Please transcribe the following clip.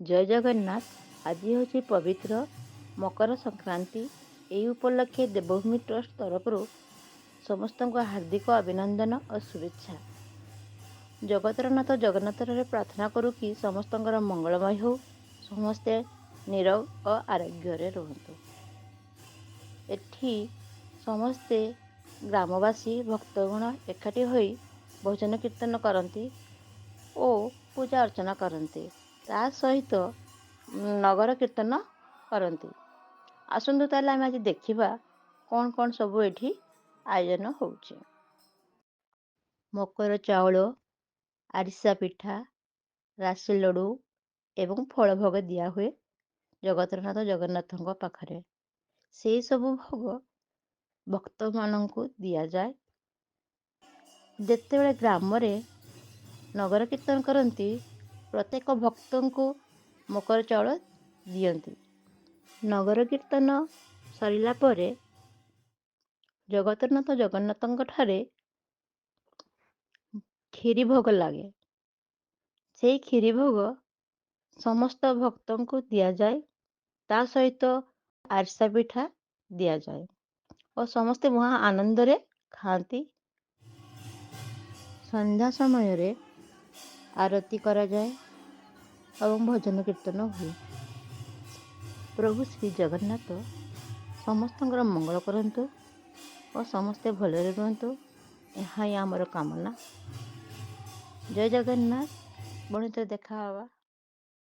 ଜୟ ଜଗନ୍ନାଥ। ଆଜି ହେଉଛି ପବିତ୍ର ମକର ସଂକ୍ରାନ୍ତି। ଏହି ଉପଲକ୍ଷେ ଦେବଭୂମି ଟ୍ରଷ୍ଟ ତରଫରୁ ସମସ୍ତଙ୍କୁ ହାର୍ଦ୍ଦିକ ଅଭିନନ୍ଦନ ଓ ଶୁଭେଚ୍ଛା। ଜଗତର ନାଥ ଜଗନ୍ନାଥରେ ପ୍ରାର୍ଥନା କରୁ କି ସମସ୍ତଙ୍କର ମଙ୍ଗଳମୟ ହେଉ, ସମସ୍ତେ ନିରୋଗ ଓ ଆରୋଗ୍ୟରେ ରୁହନ୍ତୁ। ଏଠି ସମସ୍ତେ ଗ୍ରାମବାସୀ ଭକ୍ତଗଣ ଏକାଠି ହୋଇ ଭଜନ କୀର୍ତ୍ତନ କରନ୍ତି ଓ ପୂଜା ଅର୍ଚ୍ଚନା କରନ୍ତି। ତା ସହିତ ନଗର କୀର୍ତ୍ତନ କରନ୍ତି। ଆସନ୍ତୁ ତାହେଲେ ଆମେ ଆଜି ଦେଖିବା କ'ଣ କ'ଣ ସବୁ ଏଠି ଆୟୋଜନ ହେଉଛି। ମକର ଚାଉଳ, ଆରିସା ପିଠା, ରାଶି ଲଡ଼ୁ ଏବଂ ଫଳ ଭୋଗ ଦିଆ ହୁଏ ଜଗତରନାଥ ଜଗନ୍ନାଥଙ୍କ ପାଖରେ। ସେହି ସବୁ ଭୋଗ ଭକ୍ତମାନଙ୍କୁ ଦିଆଯାଏ। ଯେତେବେଳେ ଗ୍ରାମରେ ନଗର କୀର୍ତ୍ତନ କରନ୍ତି, ପ୍ରତ୍ୟେକ ଭକ୍ତଙ୍କୁ ମକର ଚାଉଳ ଦିଅନ୍ତି। ନଗର କୀର୍ତ୍ତନ ସରିଲା ପରେ ଜଗତରନାଥ ଜଗନ୍ନାଥଙ୍କ ଠାରେ କ୍ଷୀରି ଭୋଗ ଲାଗେ। ସେଇ କ୍ଷୀରି ଭୋଗ ସମସ୍ତ ଭକ୍ତଙ୍କୁ ଦିଆଯାଏ। ତା ସହିତ ଆରିସା ପିଠା ଦିଆଯାଏ ଓ ସମସ୍ତେ ମହା ଆନନ୍ଦରେ ଖାଆନ୍ତି। ସନ୍ଧ୍ୟା ସମୟରେ ଆରତି କରାଯାଏ ଏବଂ ଭଜନ କୀର୍ତ୍ତନ ହୁଏ। ପ୍ରଭୁ ଶ୍ରୀ ଜଗନ୍ନାଥ ସମସ୍ତଙ୍କର ମଙ୍ଗଳ କରନ୍ତୁ ଓ ସମସ୍ତେ ଭଲରେ ରୁହନ୍ତୁ, ଏହା ହିଁ ଆମର କାମନା। ଜୟ ଜଗନ୍ନାଥ। ପୁଣି ଥରେ ଦେଖା ହେବା।